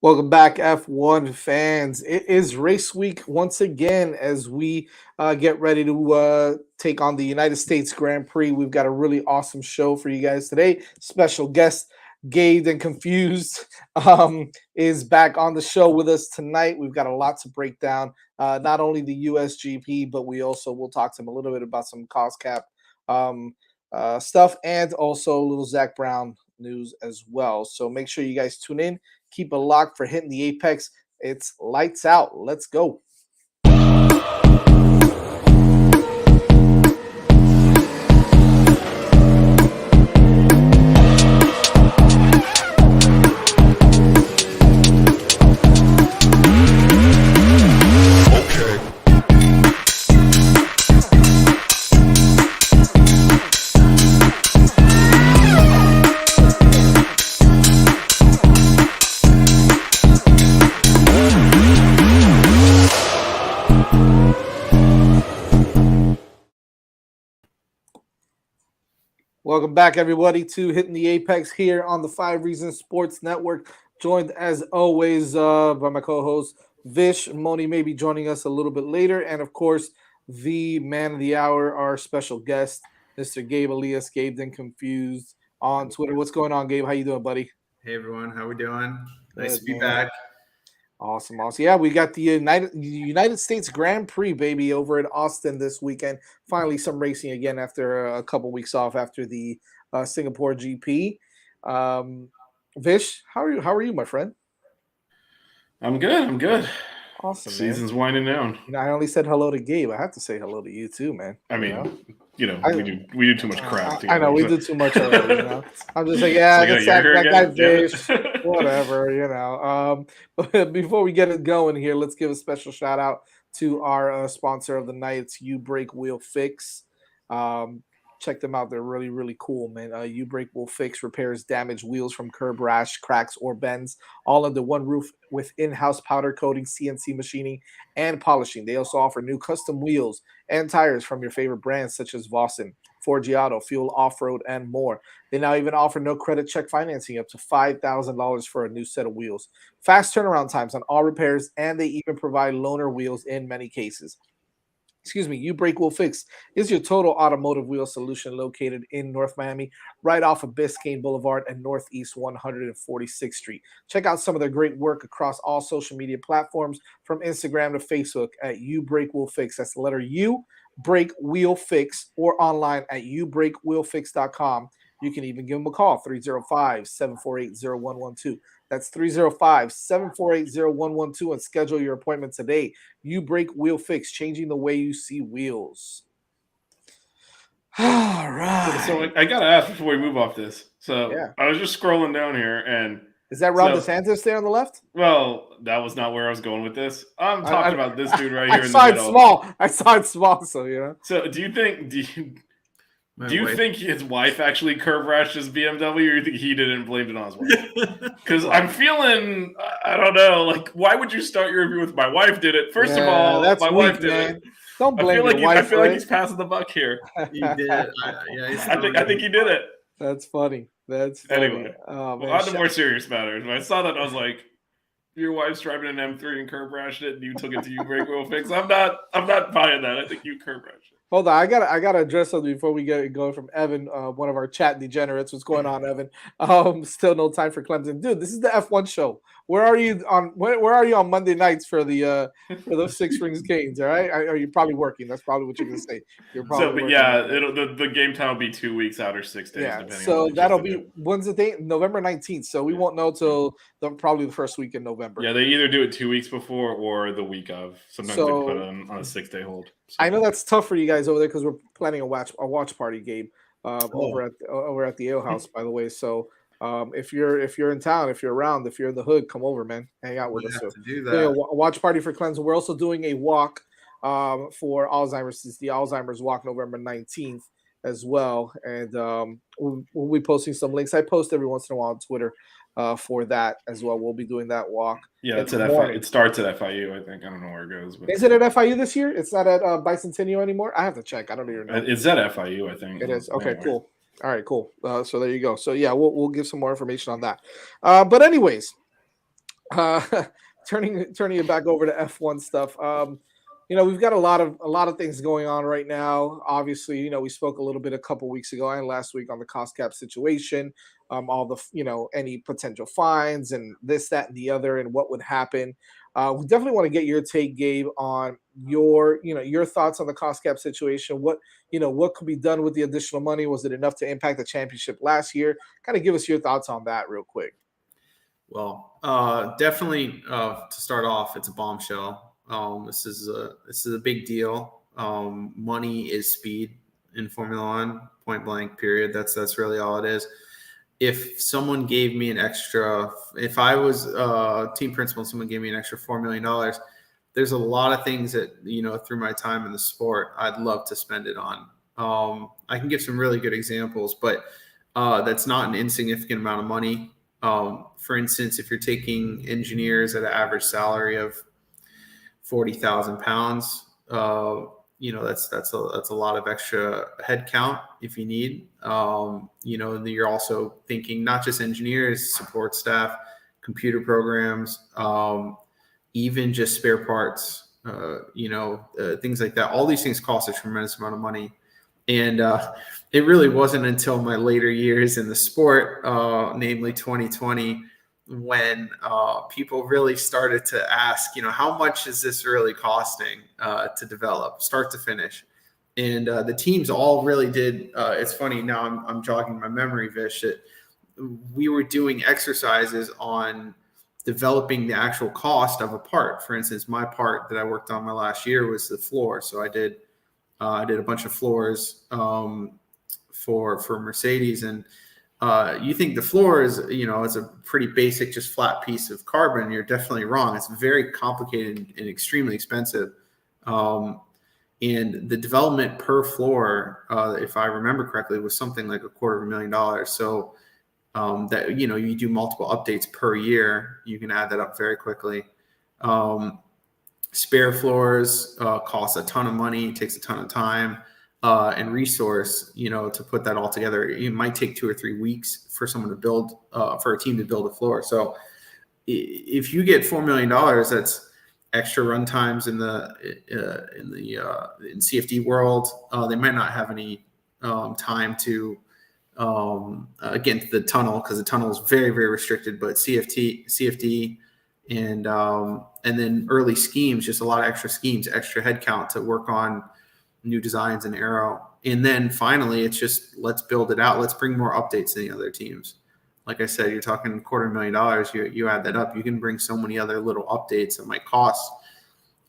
Welcome back, F1 fans. It is race week once again as we get ready to take on the United States Grand Prix. We've got a really awesome show for you guys today. Special guest, Gabe and Confused, is back on the show with us tonight. We've got a lot to break down, not only the USGP, but we also will talk to him a little bit about some cost cap um, stuff and also a little Zach Brown news as well. So make sure you guys tune in. Keep a lock for hitting the apex. It's lights out. Let's go. Welcome back, everybody, to Hitting the Apex here on the Five Reasons Sports Network. Joined, as always, by my co-host, Vish. Moni may be joining us a little bit later. And, of course, the man of the hour, our special guest, Mr. Gabe Elias, Gabe then Confused on Twitter. What's going on, Gabe? How you doing, buddy? Hey, everyone. How we doing? Nice to be man. back. Awesome. Yeah, we got the United States Grand Prix, baby, over in Austin this weekend. Finally, some racing again after a couple weeks off after the Singapore GP. Vish, how are you, my friend? I'm good. Awesome. Season's winding down. I only said hello to Gabe. I have to say hello to you too, man. I mean, we do too much crap together. I know we do too much already. I'm just like, yeah, that's that guy Vish, whatever. But before we get it going here, let's give a special shout out to our sponsor of the night. It's You Brake Wheel Fix. Check them out. They're really, really cool, man. You Brake Wheel Fix repairs damaged wheels from curb rash, cracks, or bends, all under one roof with in-house powder coating, CNC machining, and polishing. They also offer new custom wheels and tires from your favorite brands such as Vossen, Forgiato, Fuel Off-Road, and more. They now even offer no credit check financing up to $5,000 for a new set of wheels. Fast turnaround times on all repairs, and they even provide loaner wheels in many cases. You Brake Wheel Fix is your total automotive wheel solution located in North Miami, right off of Biscayne Boulevard and Northeast 146th Street. Check out some of their great work across all social media platforms from Instagram to Facebook at You Brake Wheel Fix. That's the letter U, Brake Wheel Fix, or online at youbrakewheelfix.com. You can even give them a call, 305-748-0112. That's 305-748-0112 and schedule your appointment today. You Brake Wheel Fix, changing the way you see wheels. All right. So I got to ask before we move off this. So yeah. I was just scrolling down here and... Is that Ron DeSantis there on the left? Well, that was not where I was going with this. I'm talking about this dude right here in the middle. I saw it small, so you know. So do you think his wife actually curb rashed his BMW, or you think he did it and blamed it on his wife? Because I'm feeling, I don't know, like, why would you start your review with "my wife did it"? First of all, my wife did it. Don't blame your wife. I feel like he's passing the buck here. He did. I think he did it. That's funny. Anyway. On to more serious matters. When I saw that, I was like, your wife's driving an M3 and curb rashed it, and you took it to You Brake Wheel Fix. I'm not buying that. I think you curb rashed it. Hold on, I gotta address something before we get going from Evan, one of our chat degenerates. What's going on, Evan? Still no time for Clemson, dude. This is the F1 show. Where are you on Monday nights for those Six Rings games? All right, are you probably working? That's probably what you're gonna say. You're probably the game time will be 2 weeks out or 6 days. Yeah, so that'll be when's the date? November 19th. So we won't know till probably the first week in November. Yeah, they either do it 2 weeks before or the week of. Sometimes they put it on a 6-day hold. So. I know that's tough for you guys over there because we're planning a watch party, Gabe, over at the Ale House, by the way. So if you're in town, if you're around, if you're in the hood, come over, man. Hang out with us. So do that. A watch party for Clemson. We're also doing a walk for Alzheimer's. It's the Alzheimer's Walk, November 19th as well, and we'll be posting some links. I post every once in a while on Twitter for that as well. We'll be doing that walk. Yeah, it's at FIU. It starts at FIU, I think. I don't know where it goes. But... Is it at FIU this year? It's not at Bicentennial anymore? I have to check. I don't even know. It's at FIU, I think. It is. Okay, cool. All right, cool. So there you go. So, yeah, we'll give some more information on that. But anyways, turning it back over to F1 stuff. We've got a lot of things going on right now. Obviously, we spoke a little bit a couple weeks ago and last week on the cost cap situation, all the any potential fines and this, that, and the other, and what would happen. We definitely want to get your take, Gabe, on your thoughts on the cost cap situation. What could be done with the additional money? Was it enough to impact the championship last year? Kind of give us your thoughts on that real quick. Well, definitely to start off, it's a bombshell. This is a big deal. Money is speed in Formula One, point blank, period. That's really all it is. If someone gave me if I was team principal and someone gave me an extra $4 million, there's a lot of things that, through my time in the sport, I'd love to spend it on. I can give some really good examples, but that's not an insignificant amount of money. For instance, if you're taking engineers at an average salary of 40,000 pounds, that's a lot of extra headcount if you need. And you're also thinking not just engineers, support staff, computer programs, even just spare parts, things like that. All these things cost a tremendous amount of money. And it really wasn't until my later years in the sport, namely 2020, when people really started to ask, how much is this really costing to develop, start to finish? And the teams all really did. It's funny, now I'm jogging my memory, Vish, that we were doing exercises on developing the actual cost of a part. For instance, my part that I worked on my last year was the floor. So I did a bunch of floors for Mercedes, and you think the floor is, it's a pretty basic, just flat piece of carbon. You're definitely wrong. It's very complicated and extremely expensive. And the development per floor, if I remember correctly, was something like $250,000. So that, you do multiple updates per year, you can add that up very quickly. Spare floors cost a ton of money, takes a ton of time and resource, to put that all together. It might take 2 or 3 weeks for someone to build, for a team to build a floor. So if you get $4 million, that's extra run times in CFD world. They might not have any time to get into the tunnel, because the tunnel is very, very restricted. But CFD, and then early schemes, just a lot of extra schemes, extra headcount to work on new designs and aero. And then finally, it's just, let's build it out. Let's bring more updates to the other teams. Like I said, you're talking $250,000. You add that up, you can bring so many other little updates that might cost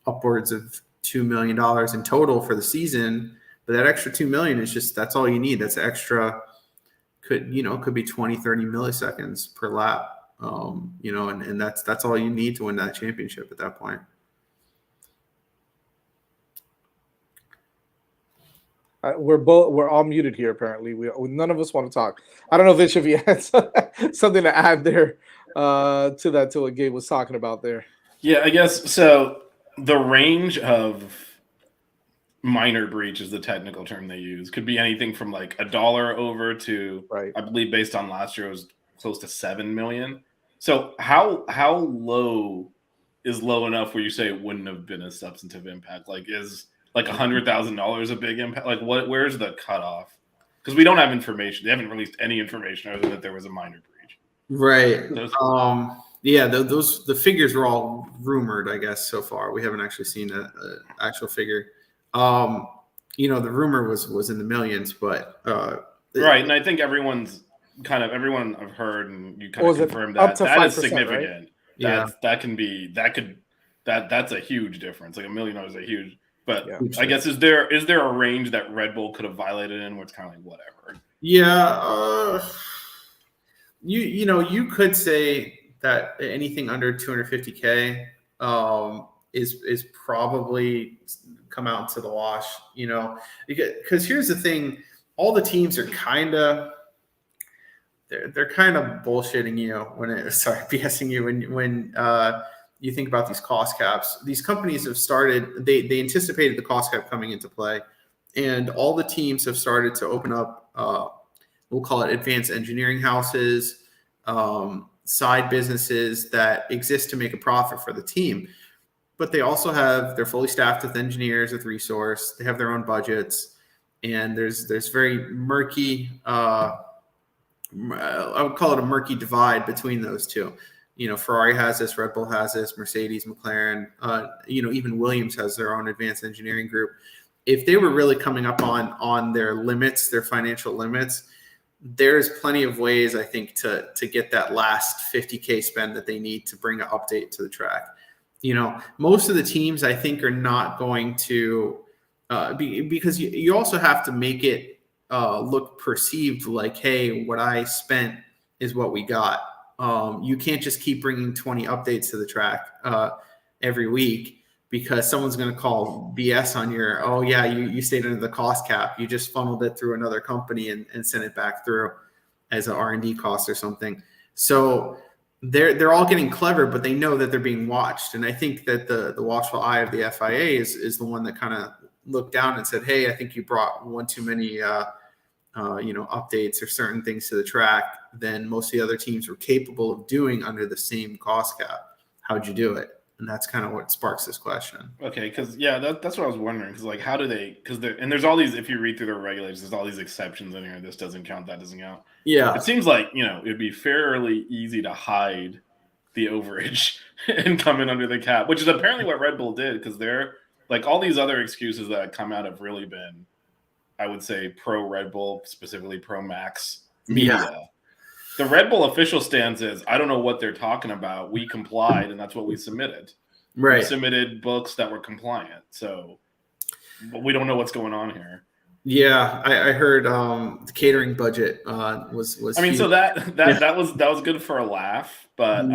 upwards of $2 million in total for the season. But that extra $2 million is just, that's all you need. That's extra, could be 20, 30 milliseconds per lap. And that's all you need to win that championship at that point. We're all muted here. Apparently, none of us want to talk. I don't know, Vish, if you had something to add there to what Gabe was talking about there. Yeah, I guess so. The range of minor breach is the technical term they use. Could be anything from like $1 over to, right, I believe, based on last year, it was close to 7 million. So how low is low enough where you say it wouldn't have been a substantive impact? Like, is like $100,000 a big impact? Like, where's the cutoff? Because we don't have information. They haven't released any information other than that there was a minor breach. Right. The figures were all rumored, I guess, so far. We haven't actually seen an actual figure. The rumor was in the millions, but right. And I think everyone I've heard, and you kind of confirmed that is significant. Right? That's a huge difference. Like $1 million is a huge. But I guess is there a range that Red Bull could have violated in where it's kind of like whatever? Yeah. You could say that anything under 250K is probably come out to the wash, because here's the thing, all the teams are they're kind of bullshitting you BSing you when you think about these cost caps. These companies have started, they anticipated the cost cap coming into play, and all the teams have started to open up, we'll call it advanced engineering houses, side businesses that exist to make a profit for the team. But they also they're fully staffed with engineers, with resource. They have their own budgets, and there's very murky. I would call it a murky divide between those two. Ferrari has this, Red Bull has this, Mercedes, McLaren. Even Williams has their own advanced engineering group. If they were really coming up on their limits, their financial limits, there's plenty of ways, I think, to get that last 50K spend that they need to bring an update to the track. Most of the teams, I think, are not going to because you also have to make it look perceived like, hey, what I spent is what we got. You can't just keep bringing 20 updates to the track every week, because someone's going to call BS on you stayed under the cost cap. You just funneled it through another company and sent it back through as an R&D cost or something. So they're all getting clever, but they know that they're being watched. And I think that the watchful eye of the FIA is the one that kind of looked down and said, hey, I think you brought one too many updates or certain things to the track than most of the other teams were capable of doing under the same cost cap. How'd you do it? And that's kind of what sparks this question. Okay, because that's what I was wondering. Because like, how do they? Because there's all these. If you read through the regulations, there's all these exceptions in here. This doesn't count. That doesn't count. Yeah, it seems like it'd be fairly easy to hide the overage and come in under the cap, which is apparently what Red Bull did. Because they're like, all these other excuses that come out have really been, I would say, pro Red Bull, specifically pro Max media. Yeah. The Red Bull official stance is, I don't know what they're talking about. We complied, and that's what we submitted. Right. We submitted books that were compliant. So, but we don't know what's going on here. Yeah, I heard the catering budget was. I mean, huge. so that was good for a laugh, but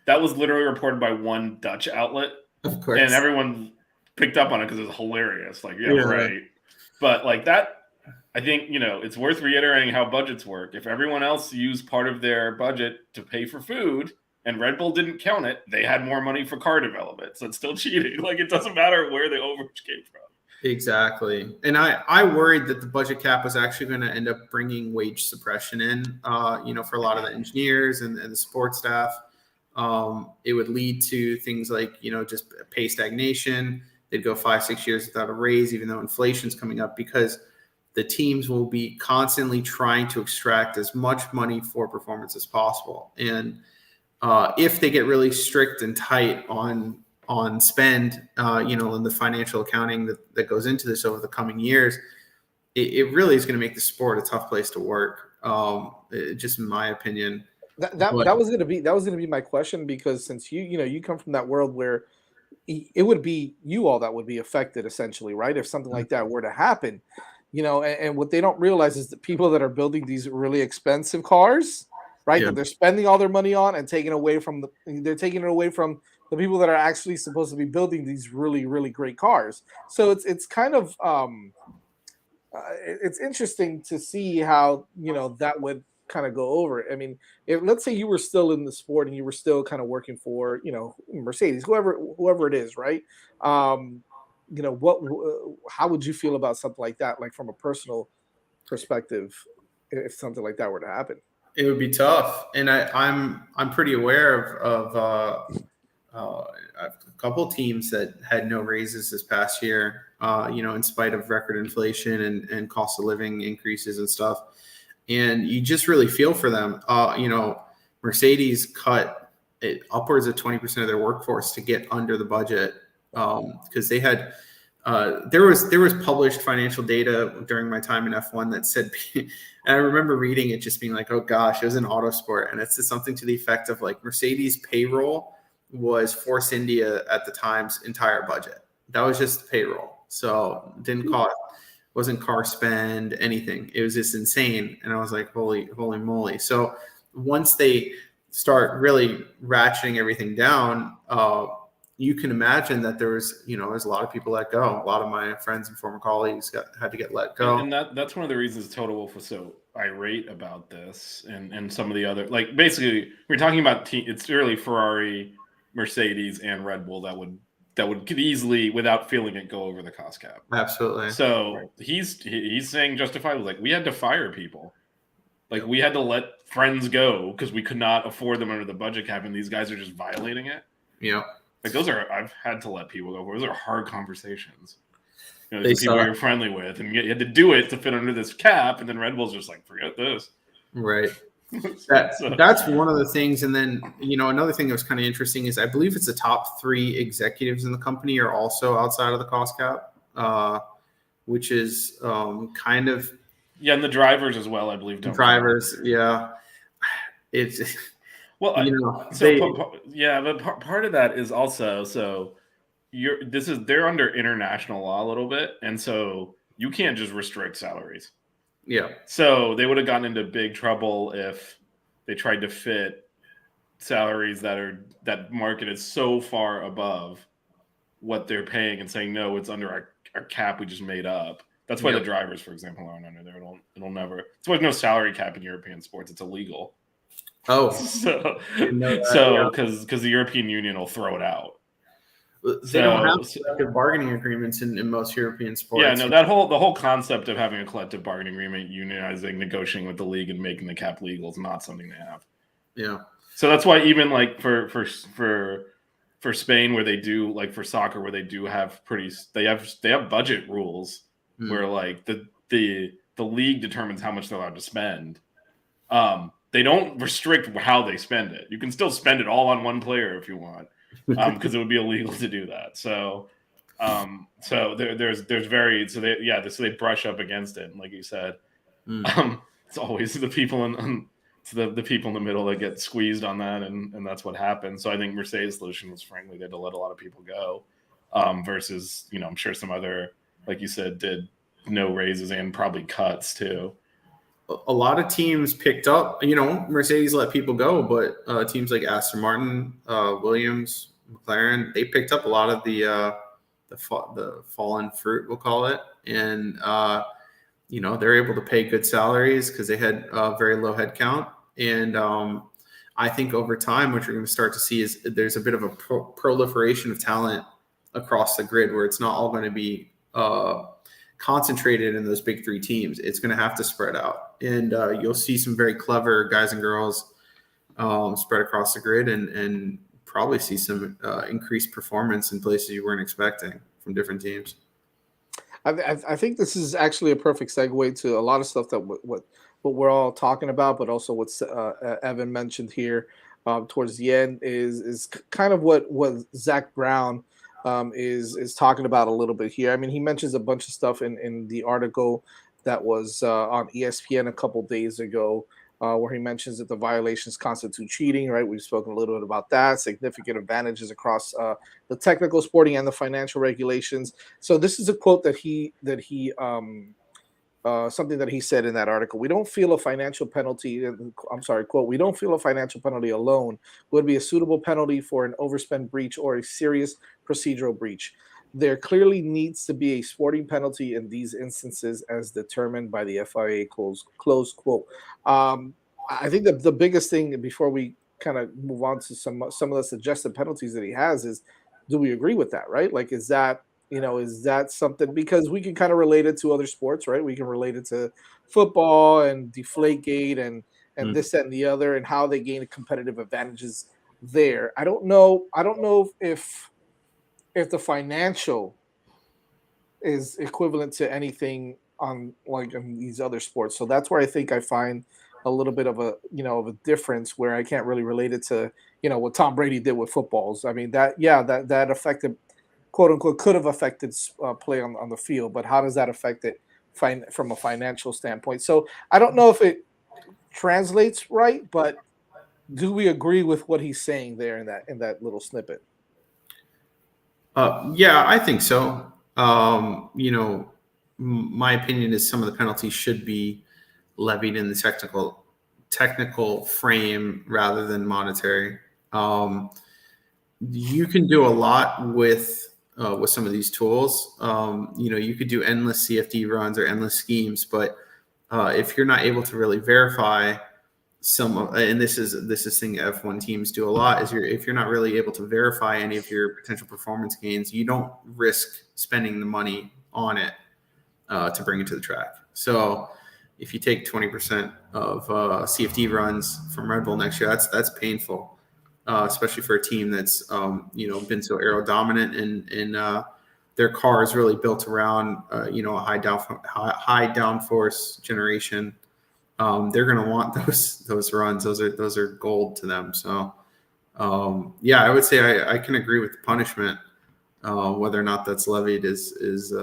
that was literally reported by one Dutch outlet, of course, and everyone picked up on it because it was hilarious. Like, yeah, right. But like that. I think, it's worth reiterating how budgets work. If everyone else used part of their budget to pay for food and Red Bull didn't count it, they had more money for car development. So it's still cheating. Like, it doesn't matter where the overage came from. Exactly. And I worried that the budget cap was actually going to end up bringing wage suppression in, for a lot of the engineers and the support staff. It would lead to things like, just pay stagnation. They'd go 5-6 years without a raise, even though inflation's coming up, because the teams will be constantly trying to extract as much money for performance as possible. And if they get really strict and tight on spend, and the financial accounting that goes into this over the coming years, it really is going to make the sport a tough place to work. Just in my opinion. That was going to be my question, because since you come from that world where it would be you all that would be affected essentially, right? If something like that were to happen. And what they don't realize is the people that are building these really expensive cars, right? Yeah. That they're spending all their money on and taking it away from the people that are actually supposed to be building these really, really great cars. So it's kind of it's interesting to see how that would kind of go over. I mean, let's say you were still in the sport and you were still kind of working for Mercedes, whoever it is, right? How would you feel about something like that, like from a personal perspective, if something like that were to happen? It would be tough, and I'm pretty aware of a couple teams that had no raises this past year, in spite of record inflation and cost of living increases and stuff, and you just really feel for them. Mercedes cut upwards of 20% of their workforce to get under the budget. Because they had there was published financial data during my time in F1 that said, and I remember reading it just being like, oh gosh, it was an Autosport, and it said something to the effect of like Mercedes payroll was Force India at the time's entire budget. That was just payroll, so wasn't car spend, anything. It was just insane, and I was like, holy moly! So once they start really ratcheting everything down, you can imagine that there's a lot of people let go. A lot of my friends and former colleagues had to get let go. And that's one of the reasons Total Wolf was so irate about this, and some of the other, like, basically we're talking about it's really Ferrari, Mercedes, and Red Bull that could easily, without feeling it, go over the cost cap. Absolutely. So he's saying justifiably, like, we had to fire people. Like we had to let friends go because we could not afford them under the budget cap, and these guys are just violating it. Yeah. Like I've had to let people go. Those are hard conversations. You know, They these people suck. you're friendly with, and you had to do it to fit under this cap, and then Red Bull's just like, forget this. Right. So- That's one of the things. And then, another thing that was kind of interesting is I believe it's the top 3 executives in the company are also outside of the cost cap, which is kind of. Yeah, and the drivers as well, I believe. Drivers, yeah. It's well, but part of that is also they're under international law a little bit, and so you can't just restrict salaries. Yeah. So they would have gotten into big trouble if they tried to fit salaries that marketed so far above what they're paying and saying, no, it's under our cap we just made up. That's why the drivers, for example, aren't under there. It'll never. That's why there's no salary cap in European sports. It's illegal. Oh, because the European Union will throw it out. They don't have collective bargaining agreements in most European sports. Yeah, no, the whole concept of having a collective bargaining agreement, unionizing, negotiating with the league, and making the cap legal is not something they have. Yeah. So that's why even like for Spain, where they do like for soccer, where they do have they have budget rules where like the league determines how much they're allowed to spend. They don't restrict how they spend it. You can still spend it all on one player if you want. Because it would be illegal to do that. So they brush up against it. And like you said, it's always the people the people in the middle that get squeezed on that, and that's what happened. So I think Mercedes' solution was frankly they had to let a lot of people go, versus I'm sure some other, like you said, did no raises and probably cuts too. A lot of teams picked up, Mercedes let people go, but teams like Aston Martin, Williams, McLaren, they picked up a lot of the fallen fruit, we'll call it. And, they're able to pay good salaries because they had a very low headcount. And I think over time, what you're going to start to see is there's a bit of a proliferation of talent across the grid where it's not all going to be concentrated in those big 3 teams. It's going to have to spread out, and you'll see some very clever guys and girls spread across the grid, and probably see some increased performance in places you weren't expecting from different teams. I think this is actually a perfect segue to a lot of stuff that what we're all talking about, but also what Evan mentioned here towards the end is kind of what Zach Brown is talking about a little bit here. I mean, he mentions a bunch of stuff in the article that was on ESPN a couple days ago, where he mentions that the violations constitute cheating, right? We've spoken a little bit about that, significant advantages across the technical, sporting, and the financial regulations. So this is a quote that he something that he said in that article. We don't feel a financial penalty. Quote, we don't feel a financial penalty alone would be a suitable penalty for an overspend breach or a serious procedural breach. There clearly needs to be a sporting penalty in these instances as determined by the FIA, close quote. I think the biggest thing before we kind of move on to some of the suggested penalties that he has is, do we agree with that, right? Like, is that something, because we can kind of relate it to other sports, right? We can relate it to football and Deflategate and this, that, and the other, and how they gain competitive advantages there. I don't know if the financial is equivalent to anything on like in these other sports. So that's where I think I find a little bit of a difference where I can't really relate it to, what Tom Brady did with footballs. I mean, that affected, quote unquote, could have affected play on the field, but how does that affect it from a financial standpoint? So I don't know if it translates right, but do we agree with what he's saying there in that little snippet? Yeah, I think so. My opinion is some of the penalties should be levied in the technical frame rather than monetary. You can do a lot with some of these tools. You could do endless CFD runs or endless schemes, but if you're not able to really verify and this is thing F1 teams do a lot, is if you're not really able to verify any of your potential performance gains, you don't risk spending the money on it to bring it to the track. So if you take 20% of CFD runs from Red Bull next year, that's painful, especially for a team that's been so aero dominant and their car is really built around a high downforce generation. They're going to want those runs. Those are gold to them. So I would say I can agree with the punishment. Whether or not that's levied is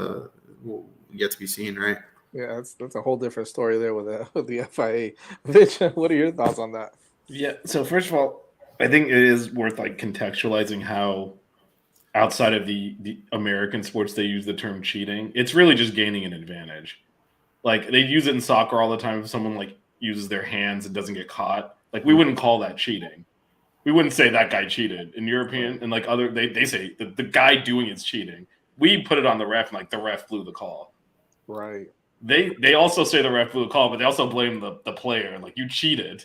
yet to be seen, right? Yeah, that's a whole different story there with the FIA. Mitch, what are your thoughts on that? Yeah. So first of all, I think it is worth like contextualizing how outside of the American sports they use the term cheating. It's really just gaining an advantage. Like they use it in soccer all the time. If someone like uses their hands and doesn't get caught, like we wouldn't call that cheating. We wouldn't say that guy cheated. In European and like other, they say the guy doing it's cheating. We put it on the ref and like the ref blew the call. Right. They also say the ref blew the call, but they also blame the player. Like you cheated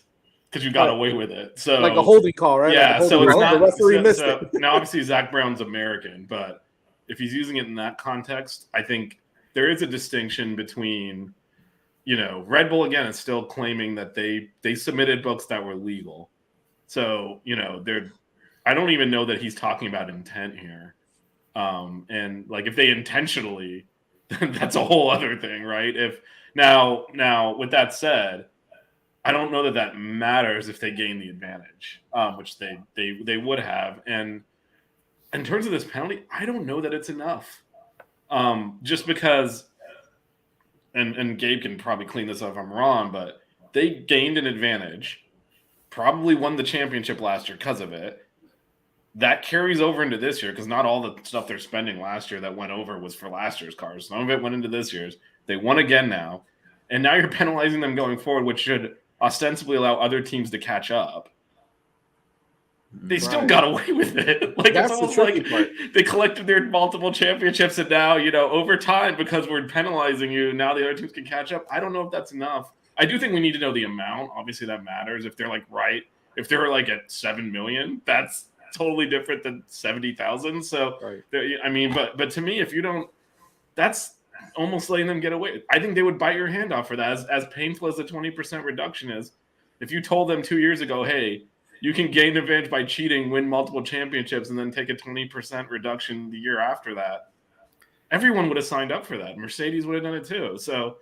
because you got away with it. So like a holding call, right? Yeah. Like so it's not. The referee missed it. Now, obviously, Zach Brown's American, but if he's using it in that context, I think there is a distinction between, Red Bull again is still claiming that they submitted books that were legal. So, I don't even know that he's talking about intent here. And like if they intentionally, that's a whole other thing, right? If now with that said, I don't know that matters if they gain the advantage, which they would have. And in terms of this penalty, I don't know that it's enough. Just because, and Gabe can probably clean this up if I'm wrong, but they gained an advantage. Probably won the championship last year because of it. That carries over into this year because not all the stuff they're spending last year that went over was for last year's cars. Some of it went into this year's. They won again now. And now you're penalizing them going forward, which should ostensibly allow other teams to catch up. They still got away with it. Like That's it's almost the like tricky part. they collected their multiple championships and now, over time, because we're penalizing you, now the other teams can catch up. I don't know if that's enough. I do think we need to know the amount. Obviously, that matters. If they're like if they're like at 7 million, that's totally different than 70,000. So, I mean, but to me, if you don't, that's almost letting them get away. I think they would bite your hand off for that. As painful as the 20% reduction is, if you told them 2 years ago, hey, you can gain advantage by cheating, win multiple championships, and then take a 20% reduction the year after that, everyone would have signed up for that. Mercedes would have done it too. So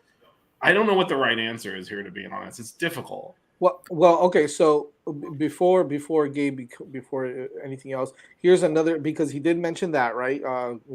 I don't know what the right answer is here, to be honest. It's difficult. Well, okay. So before Gabe, before anything else, here's another, because he did mention that, right?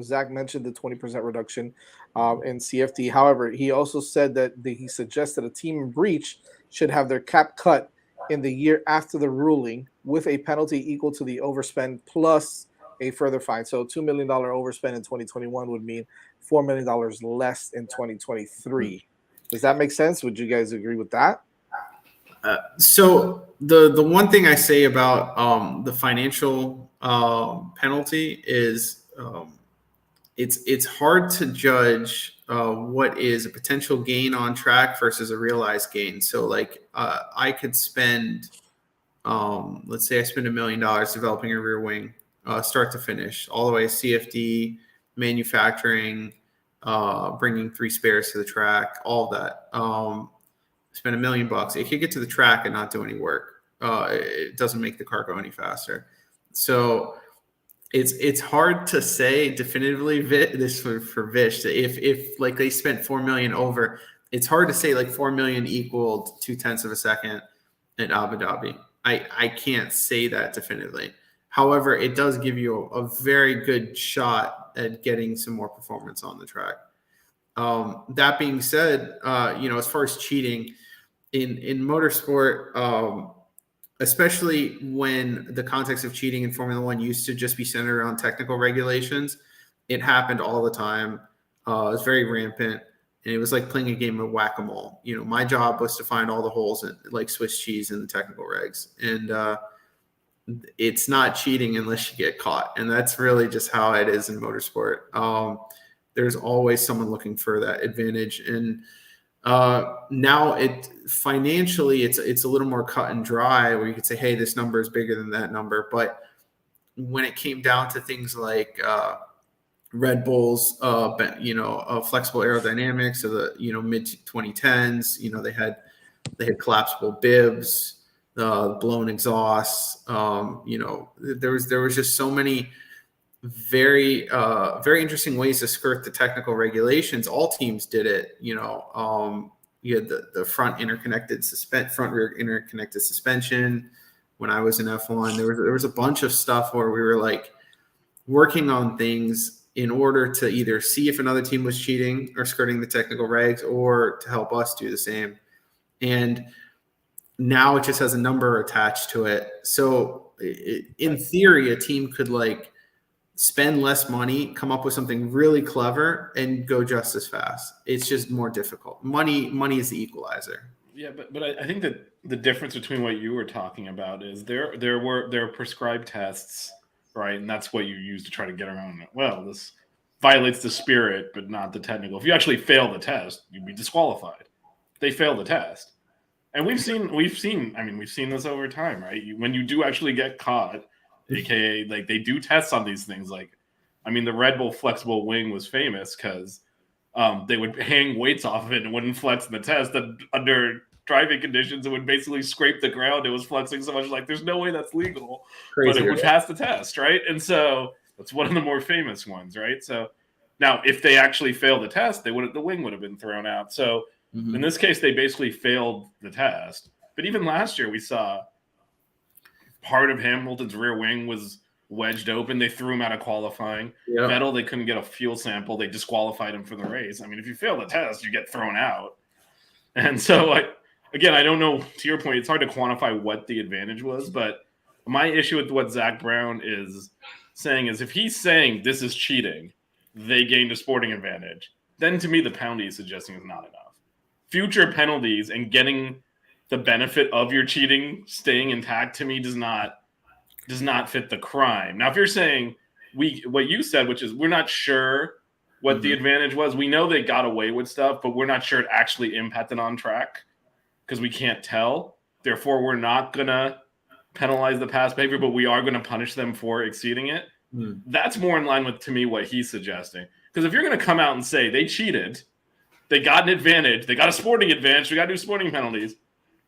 Zach mentioned the 20% reduction in CFD. However, he also said that he suggested a team in breach should have their cap cut in the year after the ruling with a penalty equal to the overspend plus a further fine. So $2 million overspend in 2021 would mean $4 million less in 2023. Does that make sense? Would you guys agree with that? So the one thing I say about the financial penalty is it's hard to judge what is a potential gain on track versus a realized gain. So like I could spend, let's say I spend $1 million developing a rear wing, start to finish, all the way CFD, manufacturing, bringing 3 spares to the track, all of that. Spend $1 million. It could get to the track and not do any work. It doesn't make the car go any faster. So it's hard to say definitively this for Vish. If like they spent $4 million over, it's hard to say like $4 million equaled 0.2 of a second in Abu Dhabi. I can't say that definitively. However, it does give you a very good shot at getting some more performance on the track. That being said, as far as cheating in motorsport, especially when the context of cheating in Formula One used to just be centered around technical regulations, it happened all the time. It was very rampant, and it was like playing a game of whack-a-mole. My job was to find all the holes in, like Swiss cheese in the technical regs, and it's not cheating unless you get caught, and that's really just how it is in motorsport. There's always someone looking for that advantage, and now financially it's a little more cut and dry, where you could say, hey, this number is bigger than that number. But when it came down to things like Red Bull's, flexible aerodynamics of the mid 2010s. They had collapsible bibs, blown exhausts. There was just so many very interesting ways to skirt the technical regulations. All teams did it. You had the front rear interconnected suspension. When I was in F1, there was a bunch of stuff where we were like working on things in order to either see if another team was cheating or skirting the technical regs, or to help us do the same. And now it just has a number attached to it. So in theory, a team could like spend less money, come up with something really clever, and go just as fast. It's just more difficult. Money is the equalizer. Yeah, but I think that the difference between what you were talking about is there are prescribed tests, right? And that's what you use to try to get around it. Well, this violates the spirit, but not the technical. If you actually fail the test, you'd be disqualified. They fail the test. And we've seen this over time, right? When you do actually get caught, aka like they do tests on these things. Like, the Red Bull flexible wing was famous because they would hang weights off of it and it wouldn't flex in the test. And under driving conditions, it would basically scrape the ground. It was flexing so much, like there's no way that's legal, but it would pass the test, right? And so that's one of the more famous ones, right? So now, if they actually failed the test, the wing would have been thrown out. So in this case, they basically failed the test. But even last year, we saw part of Hamilton's rear wing was wedged open. They threw him out of qualifying. Yep. Vettel, they couldn't get a fuel sample. They disqualified him for the race. If you fail the test, you get thrown out. And so, I don't know, to your point, it's hard to quantify what the advantage was. But my issue with what Zach Brown is saying is if he's saying this is cheating, they gained a sporting advantage, then to me, the penalty he's suggesting is not enough. Future penalties and getting the benefit of your cheating staying intact, to me, does not fit the crime. Now, if you're saying what you said, which is we're not sure what the advantage was, we know they got away with stuff, but we're not sure it actually impacted on track because we can't tell. Therefore, we're not gonna penalize the past behavior, but we are gonna punish them for exceeding it. That's more in line with, to me, what he's suggesting. Because if you're gonna come out and say they cheated, they got an advantage, they got a sporting advantage, we got to do sporting penalties.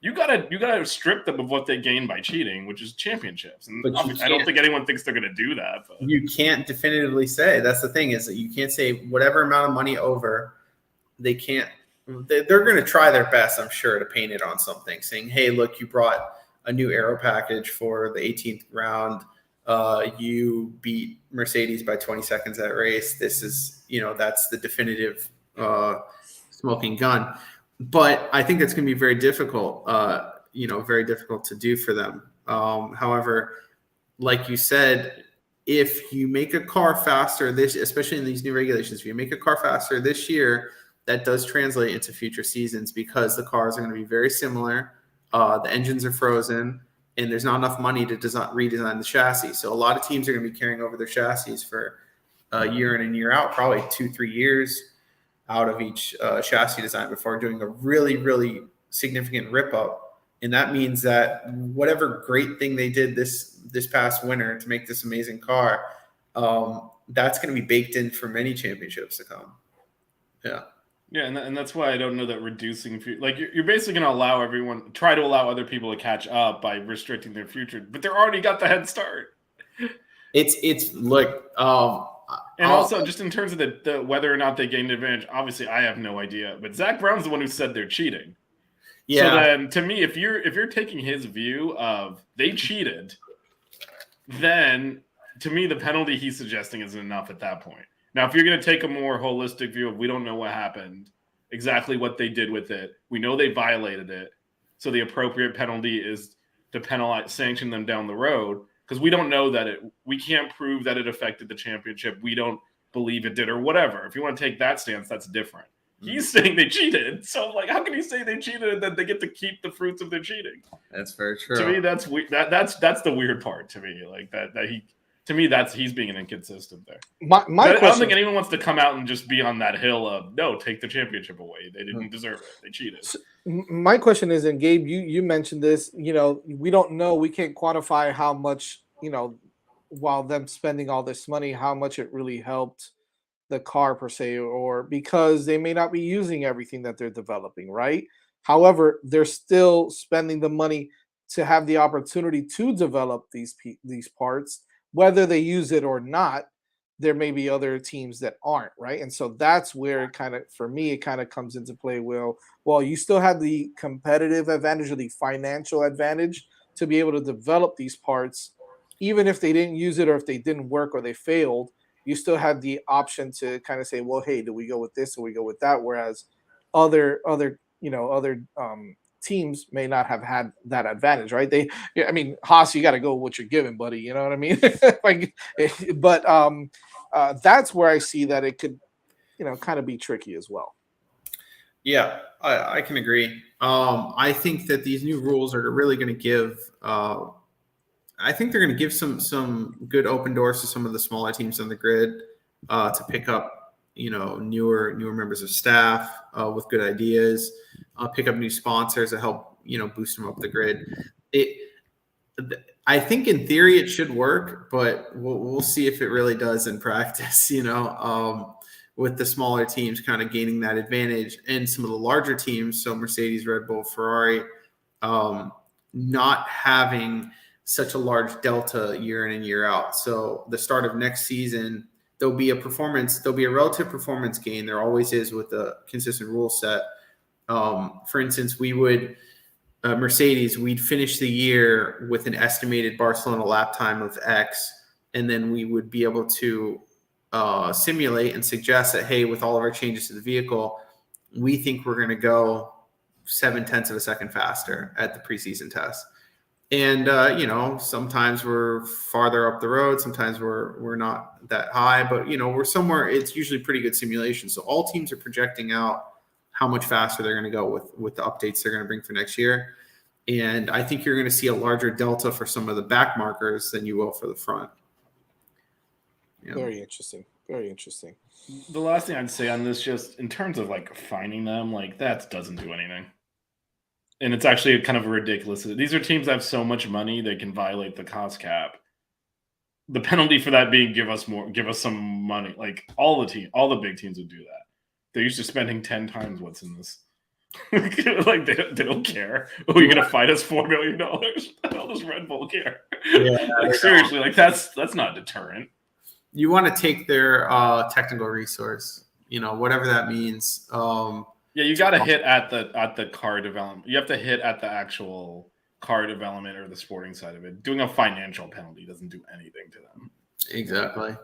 You gotta strip them of what they gained by cheating, which is championships. And I don't think anyone thinks they're gonna do that. But you can't definitively say. That's the thing, is that you can't say whatever amount of money over. They can't. They're gonna try their best, I'm sure, to paint it on something, saying, "Hey, look, you brought a new aero package for the 18th round. You beat Mercedes by 20 seconds that race. This is, that's the definitive smoking gun." But I think that's going to be very difficult, very difficult to do for them. However, like you said, if you make a car faster especially in these new regulations, if you make a car faster this year, that does translate into future seasons because the cars are going to be very similar. The engines are frozen, and there's not enough money to redesign the chassis. So a lot of teams are going to be carrying over their chassis for a year in and year out, probably 2-3 years out of each chassis design before doing a really, really significant rip up. And that means that whatever great thing they did this past winter to make this amazing car, that's going to be baked in for many championships to come. Yeah. Yeah, and that's why I don't know that reducing you're basically going to try to allow other people to catch up by restricting their future, but they're already got the head start. It's look. And also, just in terms of the whether or not they gained an advantage, obviously I have no idea. But Zach Brown's the one who said they're cheating. Yeah. So then, to me, if you're taking his view of they cheated, then to me the penalty he's suggesting isn't enough at that point. Now, if you're going to take a more holistic view of we don't know what happened, exactly what they did with it, we know they violated it, so the appropriate penalty is to sanction them down the road. Because we don't know we can't prove that it affected the championship. We don't believe it did or whatever. If you want to take that stance, that's different. He's saying they cheated. So, how can you say they cheated and then they get to keep the fruits of their cheating? That's very true. To me, that's that's the weird part to me. He's being inconsistent there. I don't think anyone wants to come out and just be on that hill of, no, take the championship away. They didn't deserve it. They cheated. So my question is, and Gabe, you mentioned this, we don't know, we can't quantify how much, while them spending all this money, how much it really helped the car per se, or because they may not be using everything that they're developing, right? However, they're still spending the money to have the opportunity to develop these parts, whether they use it or not. There may be other teams that aren't, right? And so that's where it kind of, for me, it kind of comes into play. Well, you still have the competitive advantage or the financial advantage to be able to develop these parts, even if they didn't use it or if they didn't work or they failed. You still have the option to kind of say, well, hey, do we go with this or we go with that? Whereas other teams may not have had that advantage, right? I mean, Haas, you got to go with what you're given, buddy. You know what I mean? Like, but that's where I see that it could, kind of be tricky as well. Yeah, I can agree. I think that these new rules are really going to give. I think they're going to give some good open doors to some of the smaller teams on the grid to pick up, newer members of staff with good ideas, pick up new sponsors to help, boost them up the grid. I think in theory it should work, but we'll see if it really does in practice. With the smaller teams kind of gaining that advantage, and some of the larger teams, so Mercedes, Red Bull, Ferrari, not having such a large delta year in and year out. So the start of next season, there'll be a relative performance gain. There always is with a consistent rule set. For instance, Mercedes, we'd finish the year with an estimated Barcelona lap time of X, and then we would be able to simulate and suggest that, hey, with all of our changes to the vehicle, we think we're going to go 0.7 of a second faster at the preseason test. And sometimes we're farther up the road, sometimes we're not that high, but we're somewhere. It's usually pretty good simulation. So all teams are projecting out how much faster they're going to go with the updates they're going to bring for next year. And I think you're going to see a larger delta for some of the back markers than you will for the front. Very interesting. Very interesting. The last thing I'd say on this, just in terms of like fining them, like that doesn't do anything. And it's actually kind of ridiculous. These are teams that have so much money they can violate the cost cap. The penalty for that being give us some money. Like all the big teams would do that. They're used to spending 10 times what's in this. Like they don't care. Oh, you're gonna fight us $4 million? How does Red Bull care? Yeah, like seriously, like that's not deterrent. You want to take their technical resource, whatever that means. Yeah, you got to hit at the car development. You have to hit at the actual car development or the sporting side of it. Doing a financial penalty doesn't do anything to them. Exactly.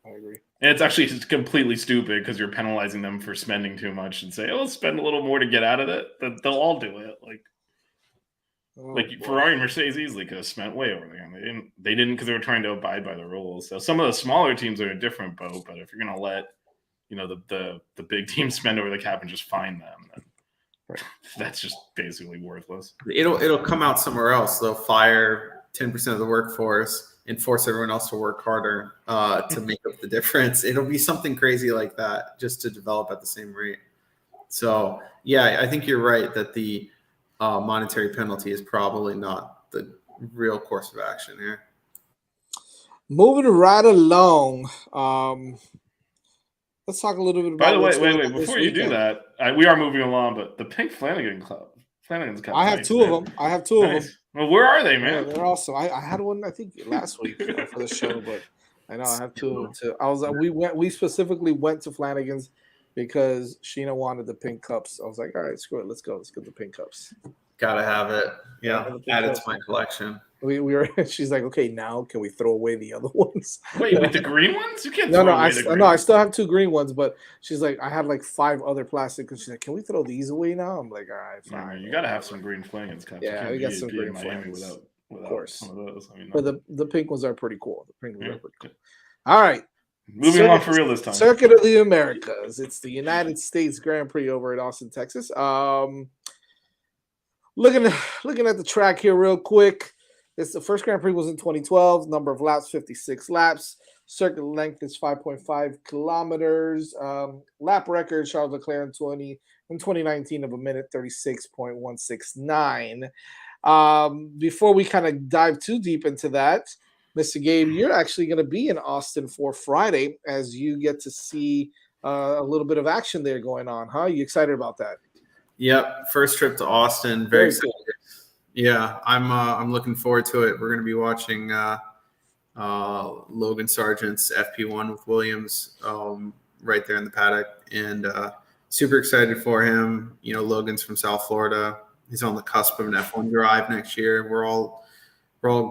I agree. And it's actually completely stupid because you're penalizing them for spending too much and say, "Oh, spend a little more to get out of it." They'll all do it. Ferrari and Mercedes easily could have spent way over there. They didn't because they were trying to abide by the rules. So some of the smaller teams are in a different boat. But if you're going to let the big teams spend over the cap and just fine them, then that's just basically worthless. It'll come out somewhere else. They'll fire 10% of the workforce and force everyone else to work harder to make up the difference. It'll be something crazy like that just to develop at the same rate. So yeah, I think you're right that the monetary penalty is probably not the real course of action here. Moving right along. Let's talk a little bit about. By the way, wait! Before you do that, we are moving along. But the Pink Flanagan's Cup. I have two of them. Nice. Well, where are they, man? Yeah, they're awesome. I had one, I think, last week for the show, but I know I have two of them too. I was like, we specifically went to Flanagan's because Sheena wanted the pink cups. I was like, all right, screw it, let's go. Let's get the pink cups. Gotta have it. Yeah, add it to my collection. We were. She's like, okay, now can we throw away the other ones? Wait, with the green ones? You can't. No, I still have two green ones, but she's like, I had like 5 other plastic, and she's like, can we throw these away now? I'm like, all right, fine. You gotta have some green Flanagan's cups. Yeah, we got some green Flanagan's without of course. Some of those. But the pink ones are pretty cool. The pink ones are pretty cool. All right. Moving along for real this time. Circuit of the Americas. It's the United States Grand Prix over at Austin, Texas. Looking at the track here real quick. It's the first Grand Prix was in 2012. Number of laps, 56 laps. Circuit length is 5.5 kilometers. Lap record, Charles Leclerc in 2019 of 1:36.169. Before we kind of dive too deep into that, Mr. Gabe, you're actually going to be in Austin for Friday as you get to see a little bit of action there going on, huh? You excited about that? Yep, first trip to Austin. Very excited. Cool. Yeah, I'm looking forward to it. We're going to be watching Logan Sargent's FP1 with Williams right there in the paddock, and super excited for him. You know, Logan's from South Florida. He's on the cusp of an F1 drive next year. We're all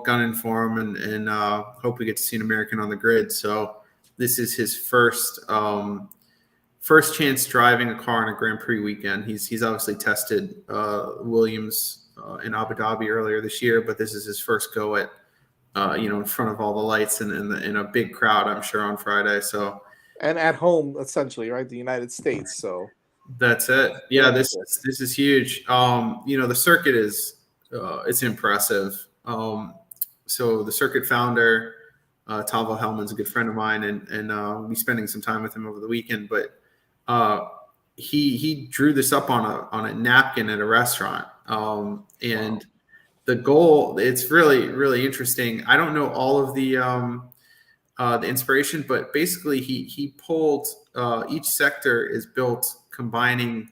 gunning for him, and hope we get to see an American on the grid. So this is his first chance driving a car on a Grand Prix weekend. He's obviously tested Williams in Abu Dhabi earlier this year, but this is his first go at in front of all the lights and in a big crowd, I'm sure, on Friday. So and at home, essentially, right? The United States. So that's it. Yeah, this is huge. The circuit is it's impressive. So the circuit founder, Tavo Hellman's a good friend of mine, and we'll be spending some time with him over the weekend. But he drew this up on a napkin at a restaurant, and the goal, it's really, really interesting. I don't know all of the inspiration, but basically he pulled each sector is built combining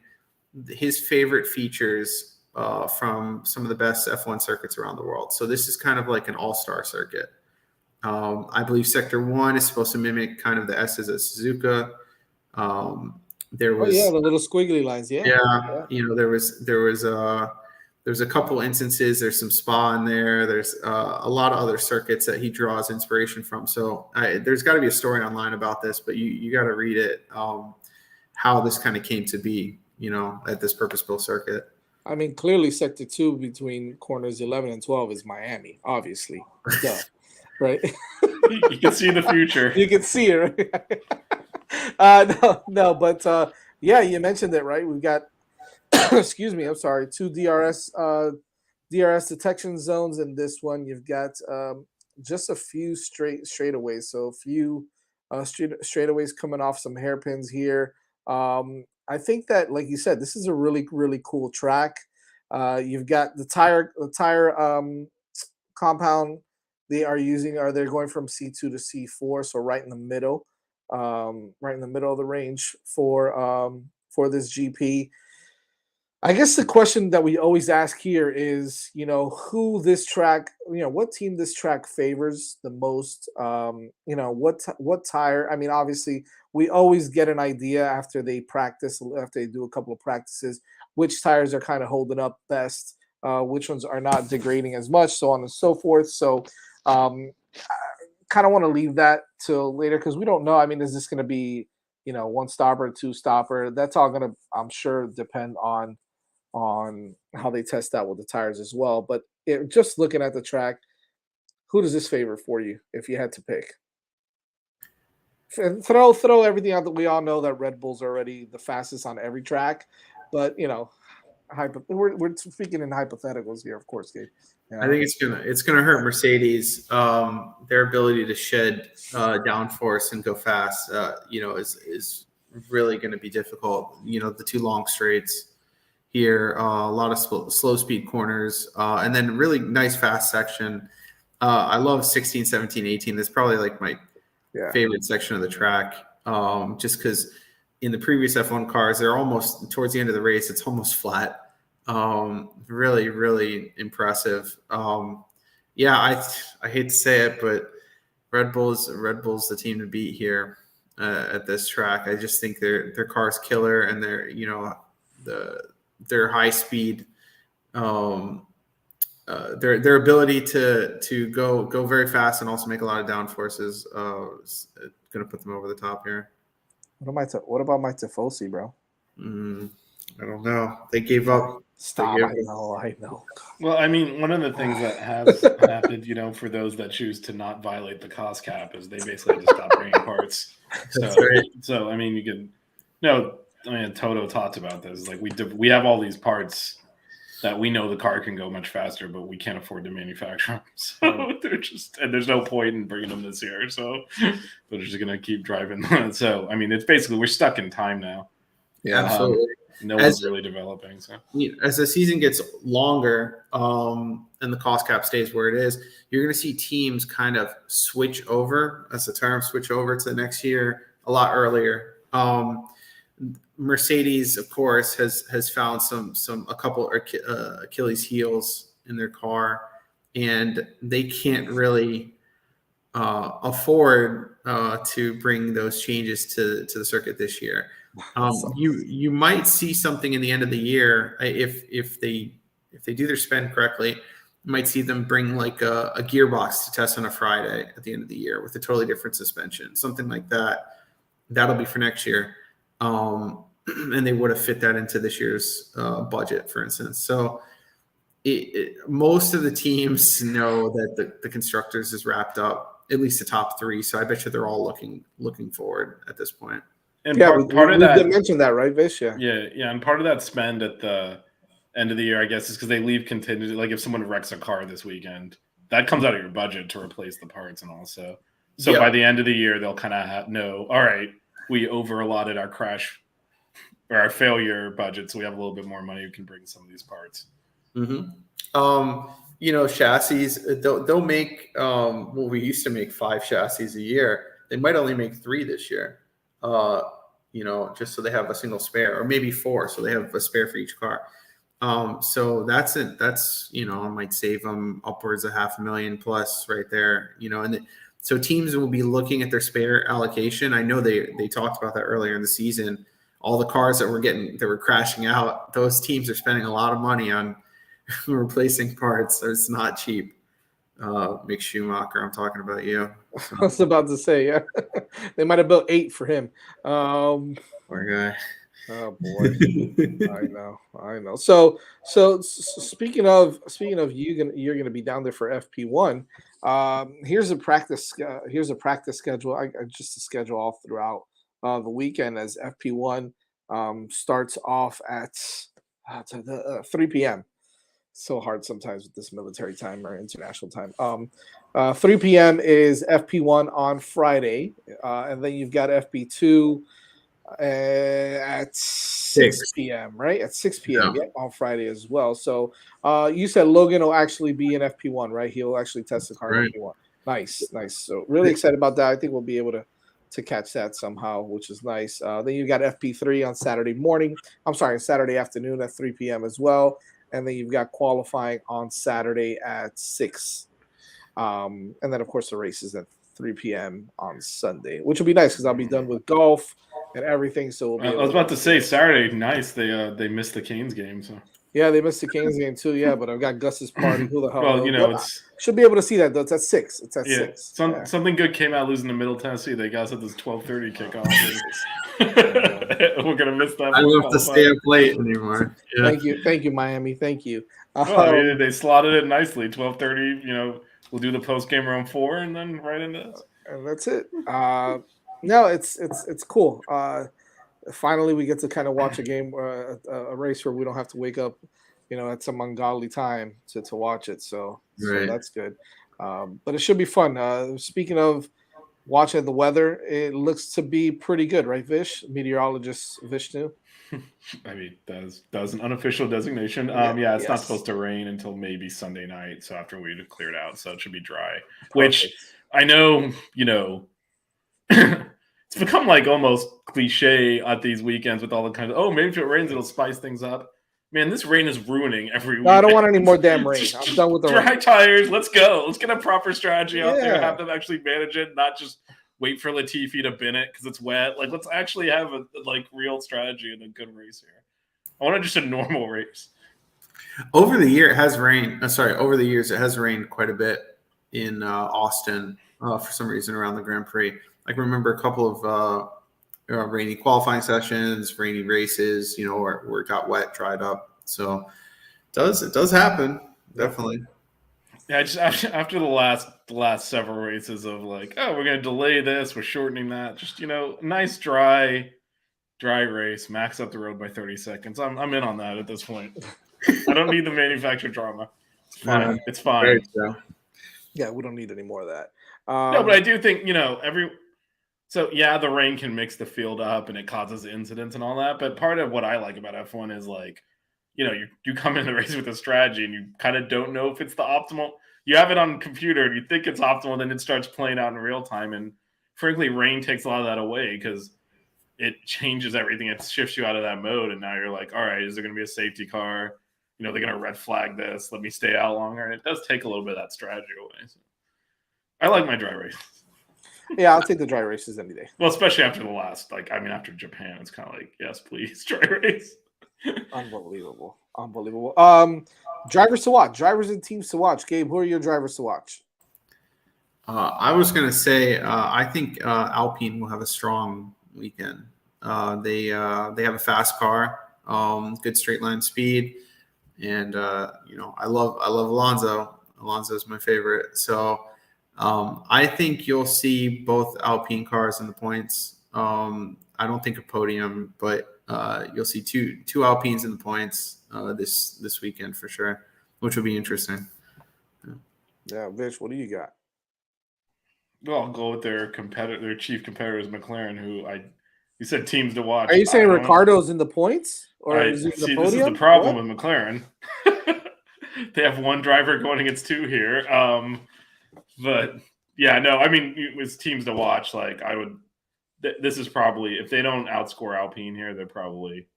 his favorite features from some of the best F1 circuits around the world. So this is kind of like an all-star circuit. I believe Sector 1 is supposed to mimic kind of the S's at Suzuka. There was the little squiggly lines. Yeah. There's a couple instances. There's some Spa in there. There's a lot of other circuits that he draws inspiration from. So there's got to be a story online about this, but you got to read it. How this kind of came to be, at this purpose-built circuit. I mean, clearly Sector 2 between corners 11 and 12 is Miami, obviously. Duh, right? You can see the future. You can see it, right? But you mentioned it, right? We've got, excuse me, I'm sorry, 2 DRS detection zones in this one. You've got just a few straightaways, so a few straightaways coming off some hairpins here. I think that, like you said, this is a really, really cool track. You've got the tire compound they're going from C2 to C4, so right in the middle of the range for this GP. I guess the question that we always ask here is, who this track, what team this track favors the most, what tire. I mean, obviously, we always get an idea after they do a couple of practices, which tires are kind of holding up best, which ones are not degrading as much, so on and so forth. So I kind of want to leave that till later because we don't know. I mean, is this going to be, one stopper, two stopper? That's all going to, I'm sure, depend on how they test out with the tires as well. But just looking at the track, who does this favor for you if you had to pick? And throw everything out that we all know that Red Bull's already the fastest on every track, but we're speaking in hypotheticals here, of course, Gabe. I think it's gonna hurt Mercedes. Their ability to shed downforce and go fast, is really going to be difficult. The 2 long straights here, a lot of slow speed corners, and then really nice fast section. I love 16, 17, 18. That's probably like my favorite section of the track, just because in the previous F1 cars, they're almost towards the end of the race, it's almost flat. Really, really impressive. I hate to say it, but Red Bull's the team to beat here at this track. I just think their car's killer, and their high speed, their ability to go very fast and also make a lot of downforces is going to put them over the top here. What about my Tifosi, bro? I don't know. They gave up. Stop. I know. Well, I mean, one of the things that has happened, for those that choose to not violate the cost cap, is they basically just stop bringing parts. So I mean, Toto talked about this. Like we have all these parts that we know the car can go much faster, but we can't afford to manufacture them. So there's no point in bringing them this year. So they're just going to keep driving. So, I mean, it's basically, we're stuck in time now. Yeah, absolutely. no one's really developing. So as the season gets longer, and the cost cap stays where it is, you're going to see teams kind of switch over, as the term, switch over to the next year a lot earlier. Mercedes, of course, has found a couple Achilles heels in their car, and they can't really afford to bring those changes to the circuit this year. You might see something in the end of the year if they do their spend correctly. You might see them bring like a gearbox to test on a Friday at the end of the year with a totally different suspension, something like that. That'll be for next year, and they would have fit that into this year's budget, for instance. So most of the teams know that the constructors is wrapped up, at least the top three. So I bet you they're all looking forward at this point. And part of that, did mention that, right, Vish? Yeah, and part of that spend at the end of the year, I guess, is because they leave contingency. Like if someone wrecks a car this weekend, that comes out of your budget to replace the parts, and also, so by the end of the year, they'll kind of know. All right, we over allotted our crash or our failure budget, so we have a little bit more money. We can bring some of these parts. Mm-hmm. Chassis. They'll make. Well, we used to make 5 chassis a year. They might only make 3 this year. Just so they have a single spare, or maybe 4, so they have a spare for each car. So that's it. That's, I might save them upwards of $500,000 plus right there, so teams will be looking at their spare allocation. I know they talked about that earlier in the season. All the cars that were crashing out, those teams are spending a lot of money on replacing parts. So it's not cheap. Mick Schumacher, I'm talking about you. So. I was about to say, yeah. They might have built 8 for him. Poor guy. Oh boy, I know. So speaking of you're gonna be down there for FP1. Here's a practice schedule. Just a schedule all throughout the weekend as FP1 starts off at 3 p.m. So hard sometimes with this military time or international time. 3 p.m. is FP1 on Friday, and then you've got FP2 at 6 p.m. right? At 6 p.m. Yeah. On Friday as well. So you said Logan will actually be in FP1, right? He'll actually test the car in FP1. Nice. So really excited about that. I think we'll be able to catch that somehow, which is nice. Then you got FP3 on Saturday afternoon at 3 p.m. as well. And then you've got qualifying on Saturday at 6. And then, of course, the race is at 3 p.m. on Sunday, which will be nice because I'll be done with golf and everything. So I was about to say Saturday, nice. They missed the Canes game. So yeah, they missed the Canes game too. Yeah, but I've got Gus's party. Who the hell? Well, should be able to see that though. It's at 6. It's at 6. Something good came out losing to Middle Tennessee. They got us at this 12:30 kickoff. We're gonna miss that. I don't have to stay up late anymore. Yeah. Thank you, Miami. Thank you. They slotted it nicely. 12:30. We'll do the post game around 4, and then right into this. And that's it. No, it's cool. Finally, we get to kind of watch a game, a race where we don't have to wake up, at some ungodly time to watch it. So that's good. But it should be fun. Speaking of watching the weather, it looks to be pretty good, right, Vish? Meteorologist Vishnu. I mean, that's an unofficial designation. It's not supposed to rain until maybe Sunday night. So after we've cleared out, so it should be dry. Perfect. Which I know, it's become like almost cliche at these weekends with all the kinds of, maybe if it rains, it'll spice things up. Man, this rain is ruining every weekend. No, I don't want any more damn rain. I'm done with the dry tires. Let's go. Let's get a proper strategy out there. Have them actually manage it, not just wait for Latifi to bin it because it's wet. Like, let's actually have a real strategy and a good race here. I want just a normal race. Over the years, it has rained quite a bit in Austin for some reason around the Grand Prix. I can remember a couple of rainy qualifying sessions, rainy races, where it got wet, dried up. So it does happen, definitely. Yeah, just after the last several races of we're going to delay this, we're shortening that. Just nice dry race, max up the road by 30 seconds. I'm in on that at this point. I don't need the manufacturer drama. It's fine. It's fine. Yeah, we don't need any more of that. No, but I do think So yeah, the rain can mix the field up and it causes incidents and all that. But part of what I like about F1 is like, you come in the race with a strategy and you kind of don't know if it's the optimal. You have it on computer and you think it's optimal, then it starts playing out in real time. And frankly, rain takes a lot of that away because it changes everything. It shifts you out of that mode, and now you're like, all right, is there going to be a safety car? They're going to red flag this. Let me stay out longer, and it does take a little bit of that strategy away. So I like my dry race. Yeah, I'll take the dry races any day. Well, especially after the last, after Japan, it's kind of like, yes, please, dry race. Unbelievable. Drivers to watch. Drivers and teams to watch. Gabe, who are your drivers to watch? I was going to say, I think Alpine will have a strong weekend. They have a fast car, good straight line speed, and I love Alonso. Alonso is my favorite. So I think you'll see both Alpine cars in the points. I don't think a podium, but you'll see two Alpines in the points this weekend for sure, which will be interesting. Yeah, Vish, what do you got? Well, I'll go with their chief competitor is McLaren, who you said teams to watch. Are you saying Ricardo's in the points, or is he in the podium? This is the problem with McLaren. They have one driver going against two here. But yeah, no, I mean, it's teams to watch. Like this is probably, if they don't outscore Alpine here, they're probably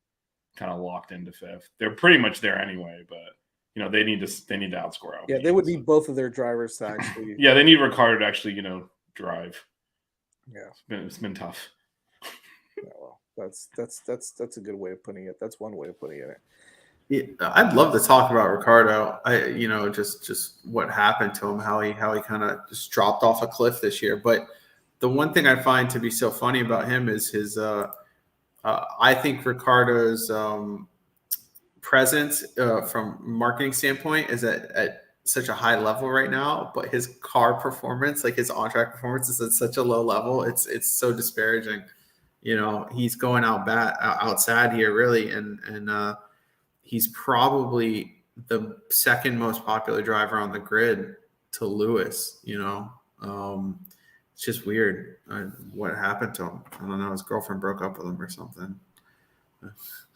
kind of locked into fifth. They're pretty much there anyway, but they need to outscore Alpine. Yeah, they would need both of their drivers to actually. Yeah, they need Ricardo to actually drive. Yeah, it's been tough. Yeah, well, that's a good way of putting it. That's one way of putting it. Yeah, I'd love to talk about Ricardo. Just what happened to him, how he kind of just dropped off a cliff this year. But the one thing I find to be so funny about him is his. I think Ricardo's presence from marketing standpoint is at such a high level right now, but his car performance, like his on-track performance, is at such a low level. It's so disparaging. He's going outside here really, and he's probably the second most popular driver on the grid to Lewis. It's just weird what happened to him. I don't know. His girlfriend broke up with him or something.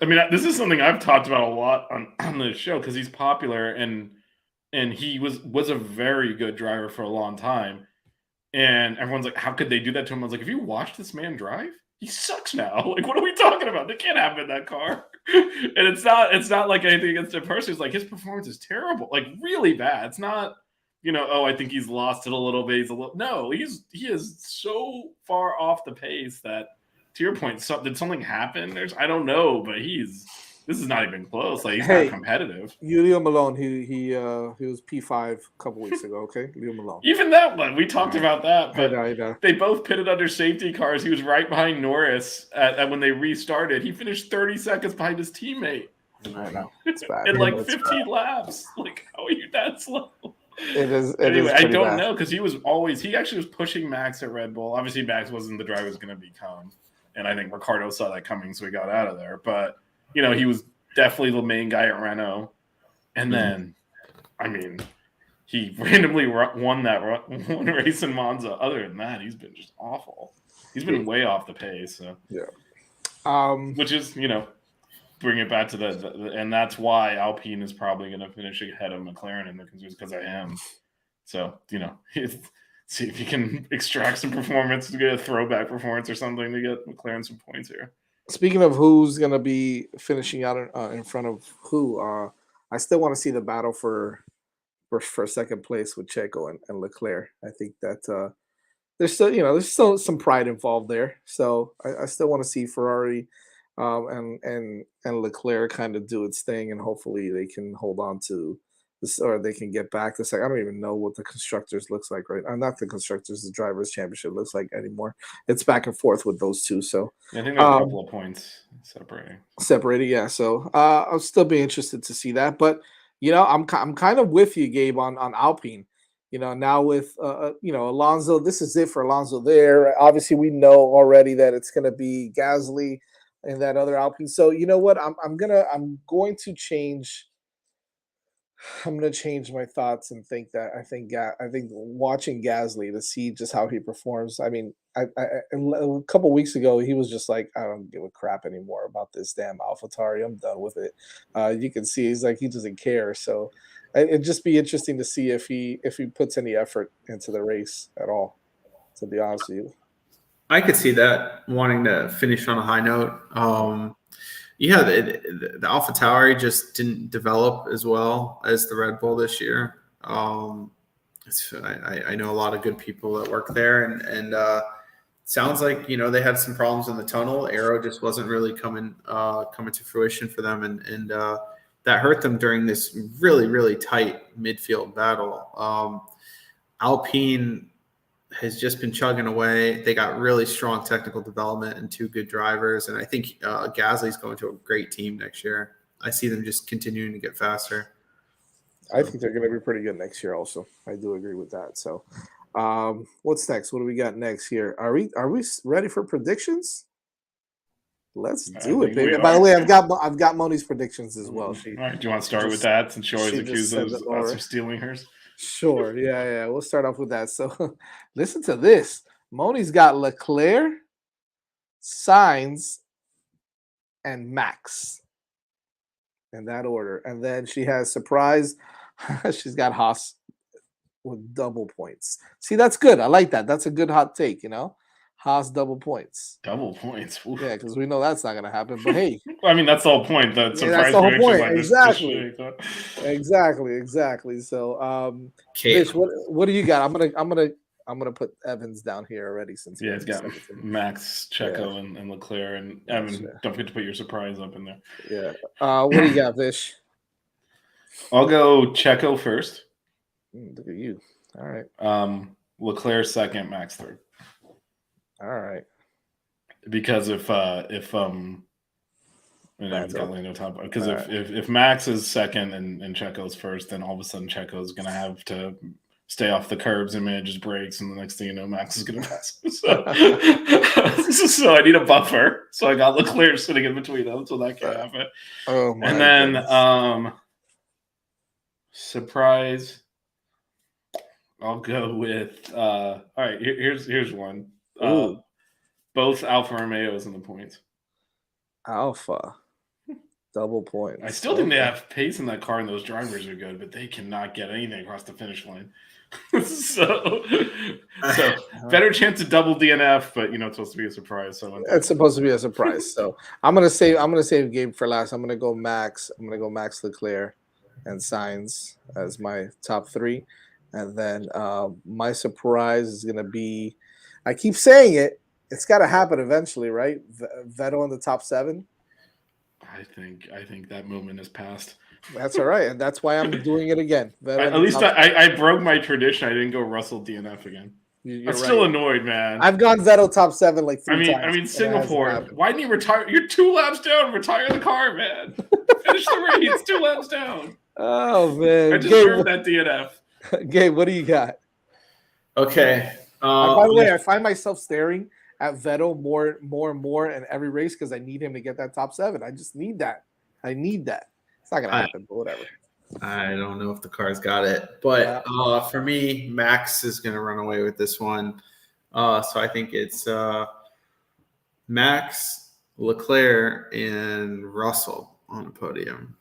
I mean, this is something I've talked about a lot on the show because he's popular and he was a very good driver for a long time. And everyone's like, how could they do that to him? I was like, have you watched this man drive? He sucks now. Like, what are we talking about? They can't have him in that car. And it's not like anything against him personally. It's like his performance is terrible, like really bad. It's not, I think he's lost it a little bit. No, he is so far off the pace that, to your point, did something happen? I don't know, but this is not even close. Like, he's not competitive. Leave him alone. He was P5 a couple weeks ago. Okay, leave him alone. Even that one, we talked about that, but I know. They both pitted under safety cars. He was right behind Norris at when they restarted. He finished 30 seconds behind his teammate. I know, it's bad. In 15 laps. Like, how are you that slow? It is. Anyway, I don't know because he actually was pushing Max at Red Bull. Obviously, Max wasn't the driver he was going to become, and I think Ricardo saw that coming, so he got out of there. But he was definitely the main guy at Renault. And then, I mean, he randomly won one race in Monza. Other than that, he's been just awful. He's been way off the pace. So. Yeah. Which is, bring it back to and that's why Alpine is probably going to finish ahead of McLaren in the constructors because of him. So, see if you can extract some performance to get a throwback performance or something to get McLaren some points here. Speaking of who's going to be finishing out in front of who, I still want to see the battle for second place with Checo and Leclerc. I think that there's still some pride involved there. So I still want to see Ferrari and Leclerc kind of do its thing, and hopefully they can hold on to this, or they can get back. I don't even know what the constructors looks like right now. Not the constructors, the drivers' championship looks like anymore. It's back and forth with those two. So I think there's a couple of points separating. Yeah. So I'll still be interested to see that. But I'm kind of with you, Gabe, on Alpine. Now with Alonso, this is it for Alonso there. Obviously, we know already that it's going to be Gasly and that other Alpine. So you know what? I'm going to change. I'm going to change my thoughts and think that I think watching Gasly to see just how he performs. I mean, a couple weeks ago, he was just like, I don't give a crap anymore about this damn AlphaTauri. I'm done with it. You can see he's like he doesn't care. So it'd just be interesting to see if he puts any effort into the race at all. To be honest with you. I could see that wanting to finish on a high note. Yeah, the AlphaTauri just didn't develop as well as the Red Bull this year. I know a lot of good people that work there, and sounds like they had some problems in the tunnel. Aero just wasn't really coming to fruition for them, and that hurt them during this really, really tight midfield battle. Alpine has just been chugging away. They got really strong technical development and 2 good drivers, and I think Gasly's going to a great team next year. I see them just continuing to get faster. I think they're going to be pretty good next year. Also, I do agree with that. So, what's next? What do we got next here? Are we ready for predictions? Let's do it, baby. By the way, I've got Moni's predictions as well. All right, do you want to start with that since she always accuses us of stealing hers? Sure. Yeah. We'll start off with that. So, listen to this. Moni's got Leclerc, Sainz, and Max in that order, and then she has surprise. She's got Haas with double points. See, that's good. I like that. That's a good hot take. Haas double points. Double points. Oof. Yeah, because we know that's not going to happen. But hey, I mean that's the whole point. That's the whole point. Exactly. So, Fish, what do you got? I'm gonna put Evans down here already since it's got Max, Checo, and Leclerc, and Evan. Don't forget to put your surprise up in there. Yeah. What do you got, Fish? I'll go Checo first. Look at you. All right. Leclerc second, Max third. All right. Because if Evan's got Lando top, because if Max is second and Checo's first, then all of a sudden Checo's gonna have to stay off the curbs and manage his brakes, and the next thing you know, Max is gonna pass him. So I need a buffer. So I got Leclerc sitting in between them, so that can happen. Oh my! And then surprise. I'll go with all right. Here's one. Both Alfa Romeos in the points. Alpha. Double points. I still think they have pace in that car, and those drivers are good, but they cannot get anything across the finish line. so better chance of double DNF, but it's supposed to be a surprise. So it's supposed to be a surprise. So I'm gonna save Gabe for last. I'm gonna go Max. I'm gonna go Max, Leclerc, and Sainz as my top 3, and then my surprise is gonna be. I keep saying it. It's got to happen eventually, right? Vettel in the top 7. I think that moment has passed. That's all right, and that's why I'm doing it again. At least I broke my tradition. I didn't go Russell DNF again. I'm still annoyed, man. I've gone Vettel top 7 like 3 times. I mean, Singapore. Why didn't you retire? You're 2 laps down. Retire the car, man. Finish the race. 2 laps down. Oh man, I deserve that DNF. Gabe, what do you got? Okay. By the way, I find myself staring at Vettel more and more in every race because I need him to get that top 7. I just need that. I need that. It's not gonna happen, but whatever. I don't know if the car's got it, but for me, Max is gonna run away with this one. So I think it's Max, Leclerc, and Russell on the podium.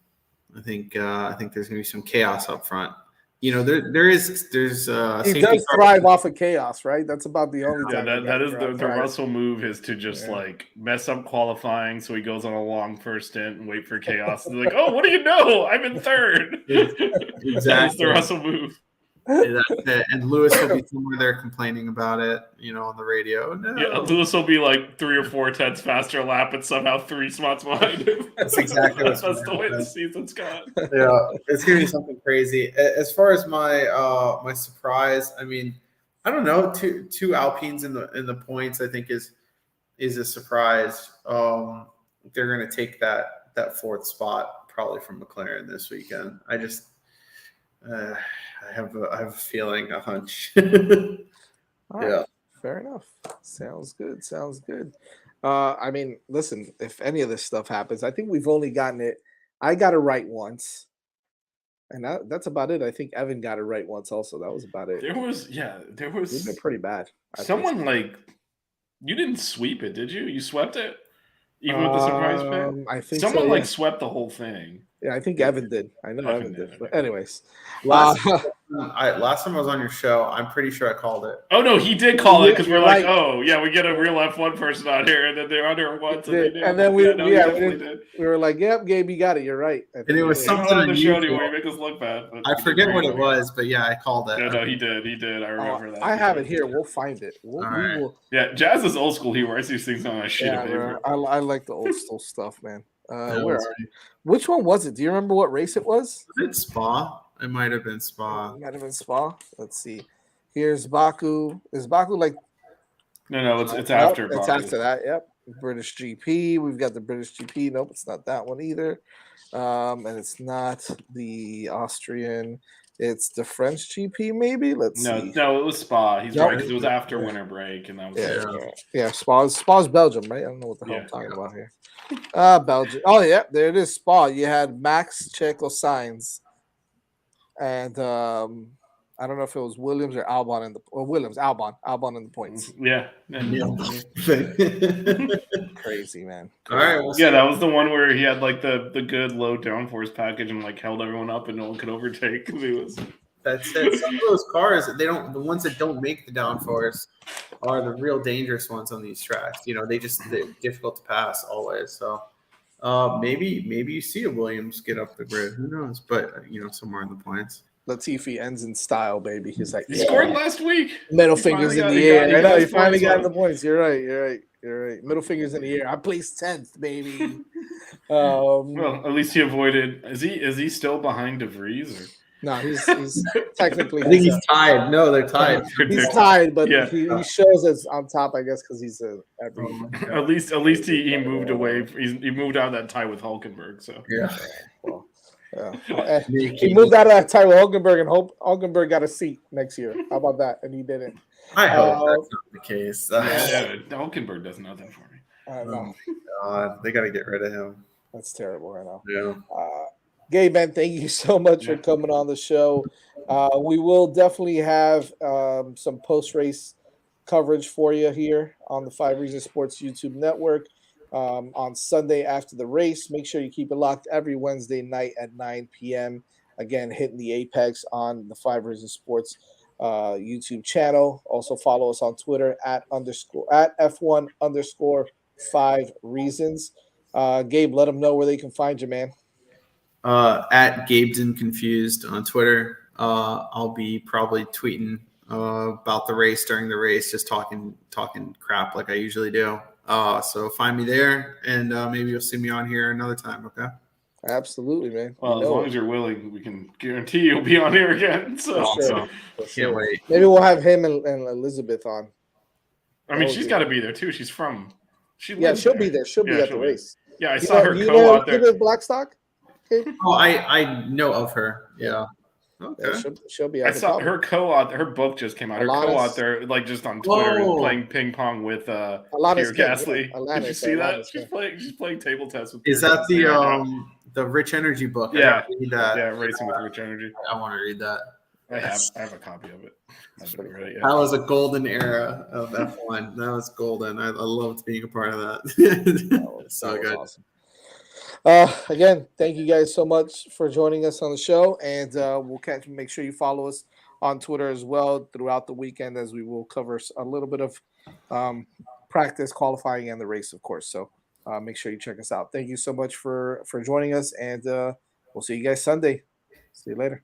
I think there's gonna be some chaos up front. There's he does thrive off of chaos, right? That's about the only time. That is the Russell move is to just mess up qualifying, so he goes on a long first stint and wait for chaos. And they're like, oh, what do you know? I'm in third. Exactly. That's the Russell move. And Lewis will be somewhere there complaining about it, on the radio. No. Yeah, Lewis will be like 3 or 4 tenths faster a lap, and somehow 3 spots behind him. That's exactly that's the way the season's gone. Yeah, it's gonna be something crazy. As far as my my surprise, I mean, I don't know. Two Alpines in the points, I think is a surprise. They're gonna take that 4th spot probably from McLaren this weekend. I just. I have a feeling, a hunch. Yeah, fair enough. Sounds good. I mean, listen, if any of this stuff happens, I think we've only gotten it. I got it right once, and that's about it. I think Evan got it right once also. That was about it. There was. We've been pretty bad. Someone like You didn't sweep it, did you? You swept it, even with the surprise pick. I think Someone so, yeah. swept the whole thing. Yeah, I think Evan did. I know Evan did. did, But okay. anyways, Last time I was on your show, I'm pretty sure I called it. Oh no, he did call it because we're like, right. oh yeah, we get a real F1 person on here, and then they're under one, so they do. And then he definitely did. we were like, "Yep, Gabe, you got it. You're right." And it was He's not something on the show unusual. anymore. You make us look bad. But I forget what it was, but yeah, I called it. Yeah, no, he did. He did. I remember that. I have it here. We'll find it. We will. Yeah, Jazz is old school. He writes these things on a sheet of paper. I like the old school stuff, man. Where are you? Which one was it? Do you remember what race it was? Was it Spa? It might have been Spa. It might have been Spa. Let's see. Here's Baku. Is Baku like? No, it's after. It's Baku. after that. Yep. British GP. We've got the British GP. Nope, it's not that one either. And it's not the Austrian. It's the French GP, maybe. Let's see. No, it was Spa. He's right because it was after winter break, and that was yeah. Spa's Belgium, right? I don't know what the hell I'm talking about here. Belgium. Oh yeah, there it is. Spa. You had Max Checo Sainz, and I don't know if it was Williams or Albon in the Albon in the points. Yeah. Crazy, man. All right. That was the one where he had like the good low downforce package and like held everyone up and no one could overtake because he was. That's it. Some of those cars, the ones that don't make the downforce are the real dangerous ones on these tracks. You know, they're difficult to pass always. So maybe you see a Williams get up the grid. Who knows? But somewhere in the points. Latifi ends in style, baby. He's like, he scored last week. Middle fingers in the air. I know he finally got the points. You're right. Middle fingers in the air. I placed 10th, baby. Well, at least he avoided. Is he still behind De Vries? Or? No, he's technically. I think he's tied. No, they're tied. He's tied, but he shows us on top, I guess, because he's At least he moved away. He moved out of that tie with Hulkenberg. So yeah. Yeah. He moved out of that tie with Hulkenberg, and Hulkenberg got a seat next year. How about that? And he didn't. I hope that's not the case. Hulkenberg does nothing for me. I know. God, they got to get rid of him. That's terrible right now. Yeah. Gabe, man, thank you so much for coming on the show. We will definitely have some post-race coverage for you here on the 5 Reasons Sports YouTube network. On Sunday after the race. Make sure you keep it locked every Wednesday night at 9 p.m. Again, hitting the apex on the 5 Reasons Sports YouTube channel. Also follow us on Twitter at F1_5 Reasons. Gabe, let them know where they can find you, man. At Gabe's Confused on Twitter. I'll be probably tweeting about the race during the race, just talking crap like I usually do. So find me there, and maybe you'll see me on here another time, okay? Absolutely, man. Well, as long as you're willing, we can guarantee you'll be on here again. So Can't wait. Maybe we'll have him and Elizabeth on. I mean, she's got to be there too. She's from. She'll be there. She'll be at the race. Yeah, I saw her co-out there. You know Blackstock? Okay. Oh, I know of her. Yeah. Okay. Yeah, she'll be. I saw her co-author. Her book just came out. Her co-author, like just on Twitter, is playing ping pong with Pierre Gasly. Did you see that? She's playing table tennis with. Is that the Rich Energy book? Yeah, Racing with Rich Energy. I want to read that. I have a copy of it. That was a golden era of F1. That was golden. I loved being a part of that. So good. Awesome. Again, thank you guys so much for joining us on the show, and make sure you follow us on Twitter as well throughout the weekend, as we will cover a little bit of practice, qualifying, and the race, of course. So make sure you check us out. Thank you so much for joining us, and we'll see you guys Sunday. See you later.